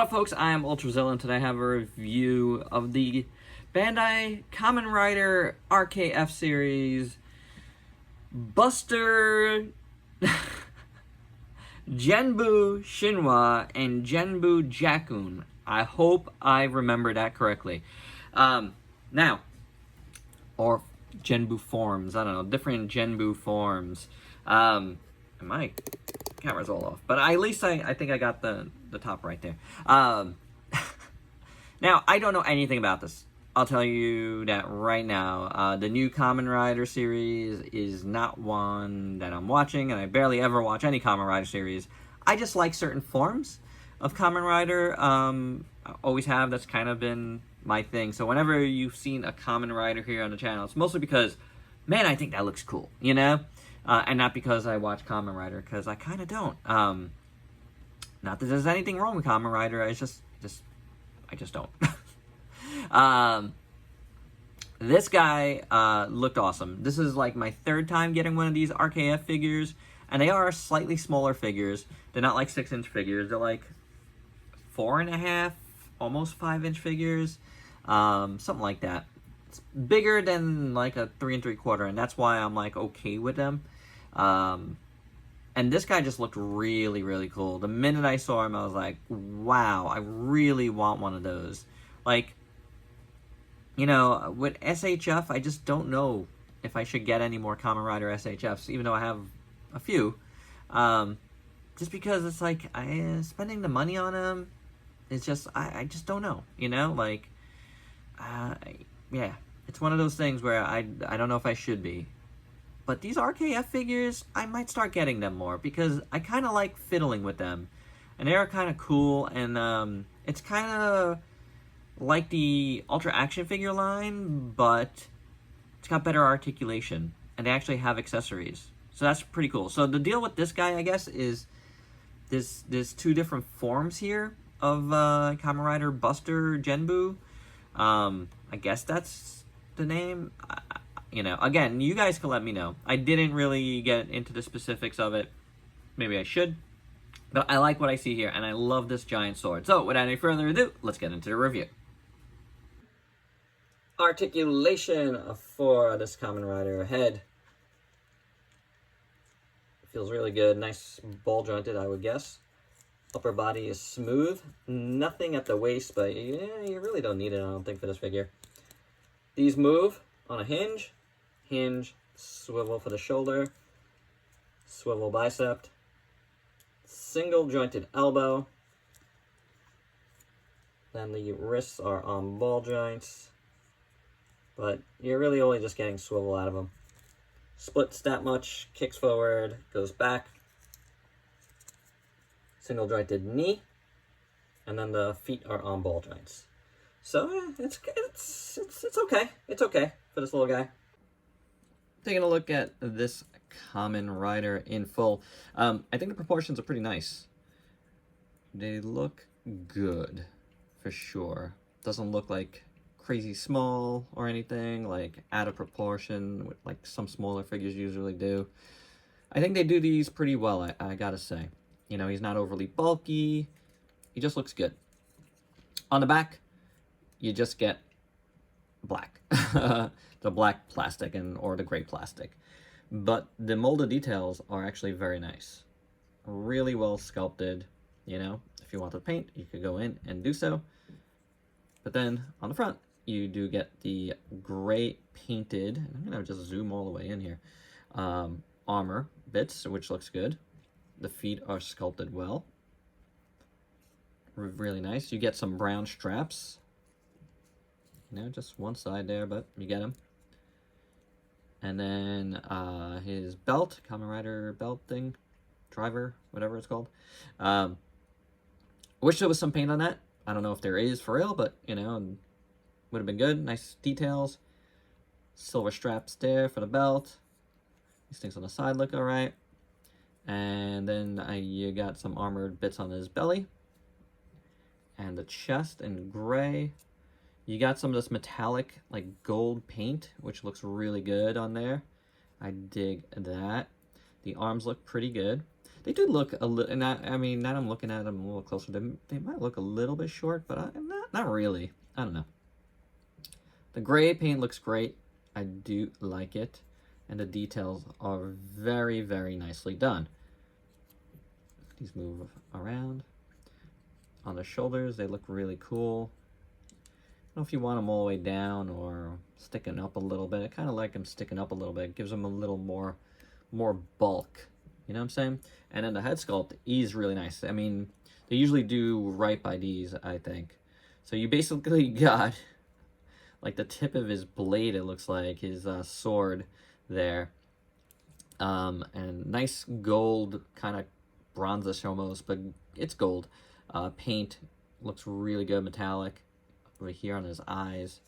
What up, folks? I am Ultrazilla, and today I have a review of the Bandai Kamen Rider Rkf series Buster Genbu Shinwa and Genbu Jakun. I hope I remember that correctly. Now, or Genbu forms, I don't know, different Genbu forms. My camera's all off, but at least I think I got the top right there. Now, I don't know anything about this. I'll tell you that right now. The new Kamen Rider series is not one that I'm watching, and I barely ever watch any Kamen Rider series. I just like certain forms of Kamen Rider. I always have. That's kind of been my thing. So whenever you've seen a Kamen Rider here on the channel, it's mostly because, man, I think that looks cool, you know? And not because I watch Kamen Rider, because I kind of don't. Not that there's anything wrong with Kamen Rider, I just don't. This guy looked awesome. This is like my third time getting one of these RKF figures, and they are slightly smaller figures. They're not like 6-inch figures. They're like 4.5, almost 5-inch figures, something like that. It's bigger than like a 3 3/4, and that's why I'm like okay with them. And this guy just looked really, really cool. The minute I saw him, I was like, wow, I really want one of those. Like, you know, with SHF, I just don't know if I should get any more Kamen Rider SHFs, even though I have a few. Just because it's like, spending the money on them, it's just, I just don't know, you know? Like, yeah, it's one of those things where I don't know if I should be. But these RKF figures, I might start getting them more, because I kind of like fiddling with them. And they're kind of cool, and it's kind of like the Ultra Action figure line, but it's got better articulation, and they actually have accessories. So that's pretty cool. So the deal with this guy, I guess, is there's two different forms here of Kamen Rider Buster Genbu. I guess that's the name. You know, again, you guys can let me know. I didn't really get into the specifics of it. Maybe I should. But I like what I see here, and I love this giant sword. So, without any further ado, let's get into the review. Articulation for this Kamen Rider head. Feels really good. Nice ball jointed, I would guess. Upper body is smooth. Nothing at the waist, but yeah, you really don't need it, I don't think, for this figure. These move on a hinge. Hinge, swivel for the shoulder, swivel bicep, single jointed elbow. Then the wrists are on ball joints, but you're really only just getting swivel out of them. Splits that much, kicks forward, goes back. Single jointed knee, and then the feet are on ball joints. So it's okay. It's okay for this little guy. Taking a look at this Kamen Rider in full, I think the proportions are pretty nice. They look good, for sure. Doesn't look like crazy small or anything, like out of proportion, like some smaller figures usually do. I think they do these pretty well, I gotta say. You know, he's not overly bulky. He just looks good. On the back, you just get black. The black plastic or the gray plastic. But the molded details are actually very nice. Really well sculpted, you know. If you want to paint, you could go in and do so. But then on the front, you do get the gray painted, and I'm gonna just zoom all the way in here, armor bits, which looks good. The feet are sculpted well. Really nice. You get some brown straps. You know, just one side there, but you get them. And then his belt, Kamen Rider belt thing, driver, whatever it's called. I wish there was some paint on that. I don't know if there is for real, but, you know, would have been good. Nice details. Silver straps there for the belt. These things on the side look all right. And then you got some armored bits on his belly. And the chest in gray. You got some of this metallic, like, gold paint, which looks really good on there. I dig that. The arms look pretty good. They do look a little, and I mean, now I'm looking at them a little closer, they might look a little bit short, but not really. I don't know. The gray paint looks great. I do like it. And the details are very, very nicely done. These move around. On the shoulders, they look really cool. I don't know if you want them all the way down or sticking up a little bit. I kind of like them sticking up a little bit. It gives them a little more bulk. You know what I'm saying? And then the head sculpt is really nice. I mean, they usually do right by these, I think. So you basically got like the tip of his blade, it looks like, his sword there. And nice gold, kind of bronzish almost, but it's gold. Paint looks really good, metallic, over here on his eyes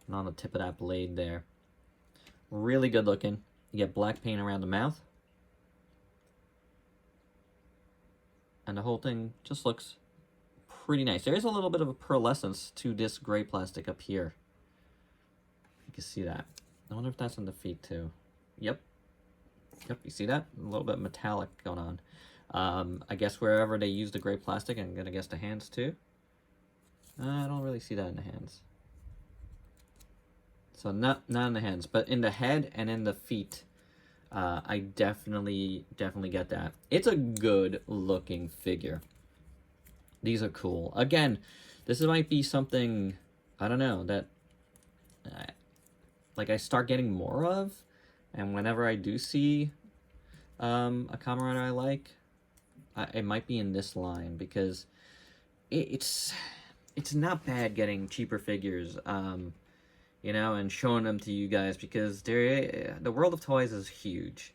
and on the tip of that blade there. Really good looking. You get black paint around the mouth. And the whole thing just looks pretty nice. There is a little bit of a pearlescence to this gray plastic up here. You can see that. I wonder if that's in the feet too. Yep. Yep, you see that? A little bit metallic going on. I guess wherever they use the gray plastic, I'm gonna guess the hands too. I don't really see that in the hands. So not in the hands, but in the head and in the feet. I definitely get that. It's a good looking figure. These are cool. Again, this might be something, I don't know, that like I start getting more of, and whenever I do see a Kamen Rider I like, it might be in this line, because it's not bad getting cheaper figures. You know, and showing them to you guys, because the world of toys is huge.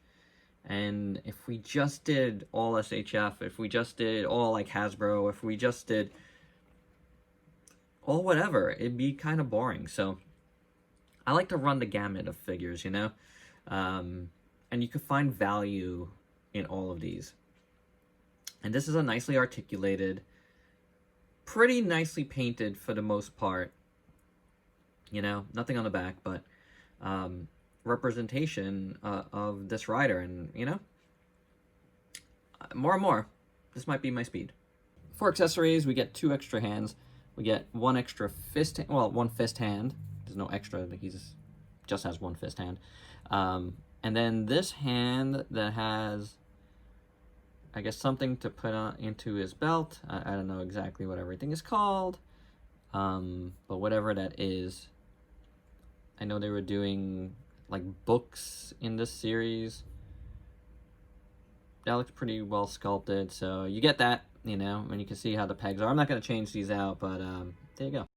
And if we just did all SHF, if we just did all like Hasbro, if we just did all whatever, it'd be kind of boring. So I like to run the gamut of figures, you know? And you can find value in all of these. And this is a nicely articulated, pretty nicely painted for the most part. You know, nothing on the back, but representation of this rider. And, you know, more and more, this might be my speed. For accessories, we get 2 extra hands. We get 1 extra fist, well, 1 fist hand. There's no extra, he just has 1 fist hand. And then this hand that has, I guess, something to put into his belt. I don't know exactly what everything is called, but whatever that is. I know they were doing like books in this series. That looks pretty well sculpted, so you get that, you know, and you can see how the pegs are. I'm not going to change these out, but there you go.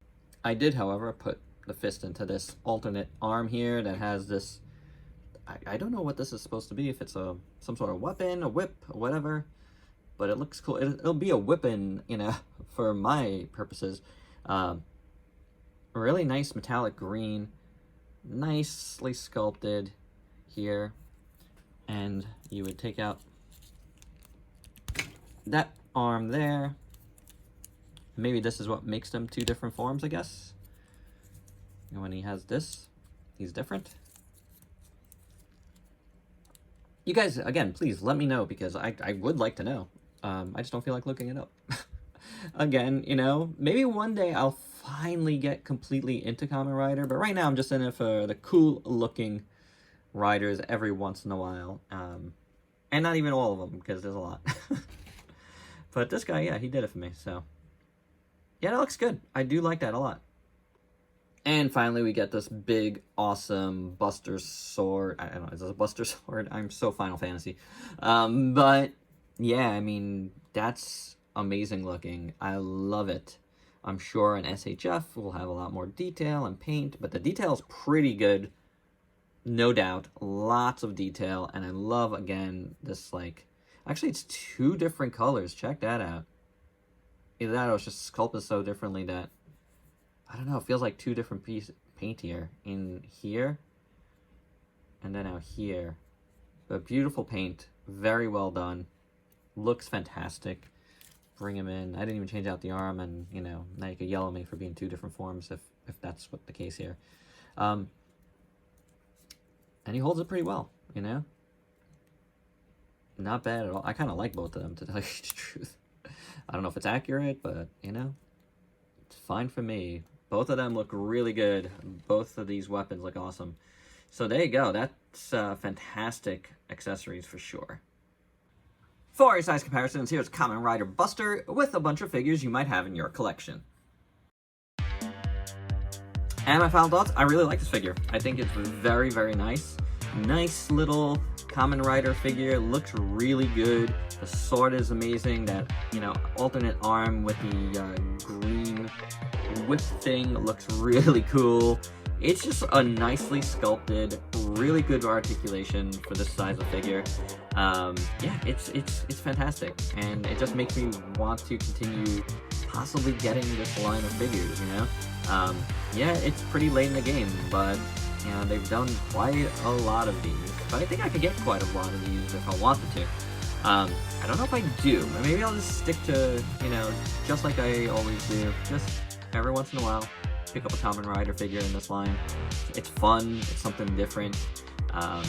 I did, however, put the fist into this alternate arm here that has this, I don't know what this is supposed to be, if it's some sort of weapon, a whip, or whatever, but it looks cool. It'll be a whipping, you know, for my purposes. Really nice metallic green. Nicely sculpted here, and you would take out that arm there. Maybe this is what makes them 2 different forms, I guess. And when he has this, he's different. You guys, again, please let me know, because I would like to know. I just don't feel like looking it up. Again, you know, maybe one day I'll finally get completely into Kamen Rider, but right now I'm just in it for the cool looking riders every once in a while. And not even all of them, because there's a lot. But this guy, yeah, he did it for me, so. Yeah, that looks good. I do like that a lot. And finally, we get this big, awesome Buster Sword. I don't know, is this a Buster Sword? I'm so Final Fantasy. But, yeah, I mean, that's amazing looking. I love it. I'm sure an SHF will have a lot more detail and paint, but the detail is pretty good, no doubt. Lots of detail, and I love, again, this, like, actually, it's 2 different colors. Check that out. Either that or it's just sculpted so differently that, I don't know, it feels like 2 different pieces paint here. In here, and then out here. But beautiful paint, very well done, looks fantastic. Bring him in. I didn't even change out the arm, and, you know, now you could yell at me for being 2 different forms if that's what the case here. And he holds it pretty well, you know? not bad at all. I kind of like both of them, to tell you the truth. I don't know if it's accurate, but, you know, it's fine for me. Both of them look really good. Both of these weapons look awesome. So there you go. That's fantastic accessories for sure. For your size comparisons, here's Kamen Rider Buster with a bunch of figures you might have in your collection. And my final thoughts, I really like this figure. I think it's very, very nice. Nice little Kamen Rider figure, looks really good. The sword is amazing, that, you know, alternate arm with the green whip thing looks really cool. It's just a nicely sculpted, really good articulation for this size of figure. Yeah, it's fantastic, and it just makes me want to continue possibly getting this line of figures, you know? Yeah, it's pretty late in the game, but, you know, they've done quite a lot of these. But I think I could get quite a lot of these if I wanted to. I don't know if I do. Maybe I'll just stick to, you know, just like I always do. Just every once in a while, pick up a Kamen Rider figure in this line. It's fun. It's something different. And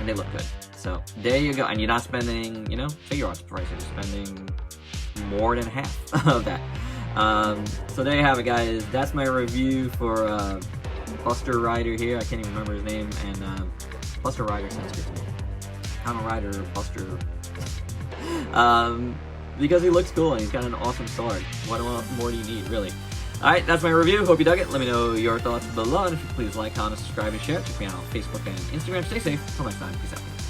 they look good. So there you go. And you're not spending, you know, figure arts price. You're spending more than half of that. So there you have it, guys. That's my review for Buster Rider here. I can't even remember his name. And Buster Rider sounds good to me. Kamen Rider Buster. Because he looks cool and he's got an awesome sword. What more do you need, really? Alright, that's my review. Hope you dug it. Let me know your thoughts below. And if you please like, comment, subscribe, and share. Check me out on Facebook and Instagram. Stay safe. Until next time. Peace out.